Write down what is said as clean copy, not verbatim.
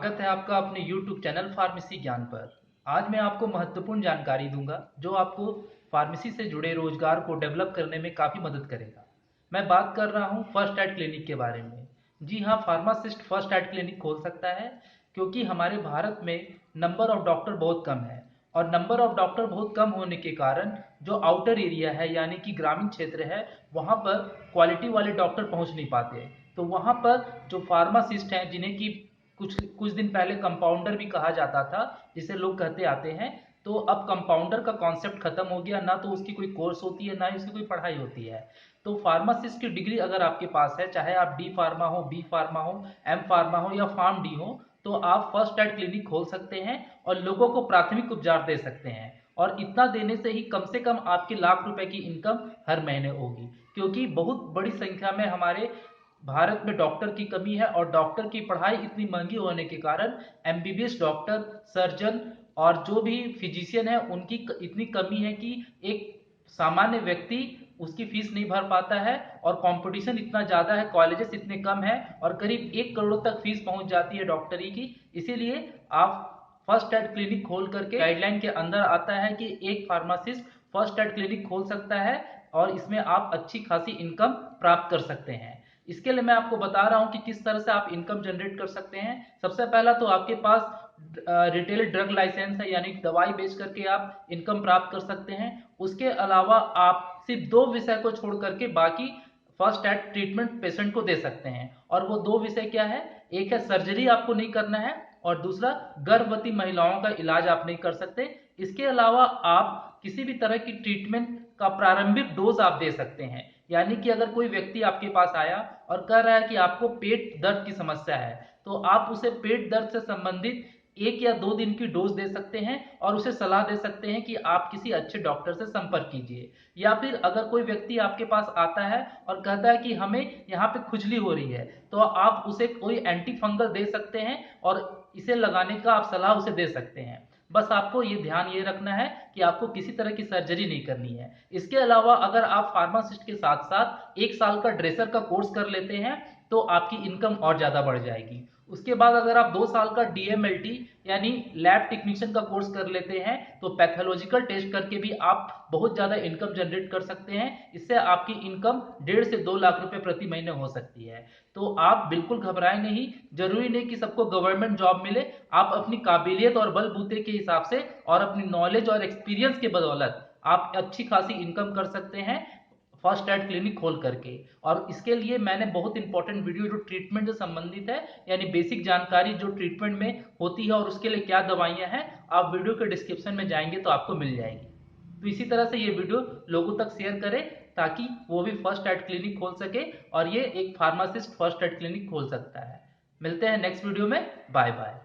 स्वागत है आपका अपने YouTube चैनल फार्मेसी ज्ञान पर। आज मैं आपको महत्वपूर्ण जानकारी दूंगा जो आपको फार्मेसी से जुड़े रोजगार को डेवलप करने में काफ़ी मदद करेगा। मैं बात कर रहा हूं फर्स्ट एड क्लिनिक के बारे में। जी हाँ, फार्मासिस्ट फर्स्ट एड क्लिनिक खोल सकता है क्योंकि हमारे भारत में नंबर ऑफ डॉक्टर बहुत कम है और नंबर ऑफ डॉक्टर बहुत कम होने के कारण जो आउटर एरिया है यानी कि ग्रामीण क्षेत्र है वहाँ पर क्वालिटी वाले डॉक्टर पहुँच नहीं पाते। तो वहाँ पर जो फार्मासिस्ट हैं जिन्हें कि कुछ कुछ दिन पहले कंपाउंडर भी कहा जाता था, जिसे लोग कहते आते हैं, तो अब कंपाउंडर का कॉन्सेप्ट खत्म हो गया। ना तो उसकी कोई कोर्स होती है, ना ही उसकी कोई पढ़ाई होती है। तो फार्मासिस्ट की डिग्री अगर आपके पास है, चाहे आप डी फार्मा हो, बी फार्मा हो, एम फार्मा हो या फार्म डी हो, तो आप फर्स्ट एड क्लिनिक खोल सकते हैं और लोगों को प्राथमिक उपचार दे सकते हैं। और इतना देने से ही कम से कम आपकी लाख रुपए की इनकम हर महीने होगी, क्योंकि बहुत बड़ी संख्या में हमारे भारत में डॉक्टर की कमी है और डॉक्टर की पढ़ाई इतनी महंगी होने के कारण एमबीबीएस डॉक्टर, सर्जन और जो भी फिजिशियन है उनकी इतनी कमी है कि एक सामान्य व्यक्ति उसकी फीस नहीं भर पाता है। और कंपटीशन इतना ज़्यादा है, कॉलेजेस इतने कम है और करीब 1 करोड़ तक फीस पहुंच जाती है डॉक्टरी की। इसीलिए आप फर्स्ट एड क्लिनिक खोल करके गाइडलाइन के अंदर आता है कि एक फार्मासिस्ट फर्स्ट एड क्लिनिक खोल सकता है और इसमें आप अच्छी खासी इनकम प्राप्त कर सकते हैं। इसके लिए मैं आपको बता रहा हूं कि किस तरह से आप इनकम जनरेट कर सकते हैं। सबसे पहला तो आपके पास रिटेल ड्रग लाइसेंस है, यानी दवाई बेच करके आप इनकम प्राप्त कर सकते हैं। उसके अलावा आप सिर्फ 2 विषय को छोड़ करके बाकी फर्स्ट एड ट्रीटमेंट पेशेंट को दे सकते हैं। और वो 2 विषय क्या है? एक है सर्जरी आपको नहीं करना है और दूसरा गर्भवती महिलाओं का इलाज आप नहीं कर सकते। इसके अलावा आप किसी भी तरह की ट्रीटमेंट का प्रारंभिक डोज आप दे सकते हैं। यानी कि अगर कोई व्यक्ति आपके पास आया और कह रहा है कि आपको पेट दर्द की समस्या है, तो आप उसे पेट दर्द से संबंधित 1 या 2 दिन की डोज दे सकते हैं और उसे सलाह दे सकते हैं कि आप किसी अच्छे डॉक्टर से संपर्क कीजिए। या फिर अगर कोई व्यक्ति आपके पास आता है और कहता है कि हमें यहाँ पे खुजली हो रही है, तो आप उसे कोई एंटी फंगल दे सकते हैं और इसे लगाने का आप सलाह उसे दे सकते हैं। बस आपको ये ध्यान ये रखना है कि आपको किसी तरह की सर्जरी नहीं करनी है। इसके अलावा अगर आप फार्मासिस्ट के साथ साथ 1 साल का ड्रेसर का कोर्स कर लेते हैं तो आपकी इनकम और ज्यादा बढ़ जाएगी। उसके बाद अगर आप 2 साल का डीएमएलटी यानी लैब टेक्नीशियन का कोर्स कर लेते हैं तो पैथोलॉजिकल टेस्ट करके भी आप बहुत ज्यादा इनकम जनरेट कर सकते हैं। इससे आपकी इनकम 1.5 से 2 लाख रुपए प्रति महीने हो सकती है। तो आप बिल्कुल घबराएं नहीं। जरूरी नहीं कि सबको गवर्नमेंट जॉब मिले। आप अपनी काबिलियत और बलबूते के हिसाब से और अपनी नॉलेज और एक्सपीरियंस के बदौलत आप अच्छी खासी इनकम कर सकते हैं फर्स्ट एड क्लिनिक खोल करके। और इसके लिए मैंने बहुत इंपॉर्टेंट वीडियो जो ट्रीटमेंट से संबंधित है, यानी बेसिक जानकारी जो ट्रीटमेंट में होती है और उसके लिए क्या दवाइयां हैं, आप वीडियो के डिस्क्रिप्शन में जाएंगे तो आपको मिल जाएगी। तो इसी तरह से ये वीडियो लोगों तक शेयर करें ताकि वो भी फर्स्ट एड क्लिनिक खोल सके और ये एक फार्मासिस्ट फर्स्ट एड क्लिनिक खोल सकता है। मिलते हैं नेक्स्ट वीडियो में। Bye bye.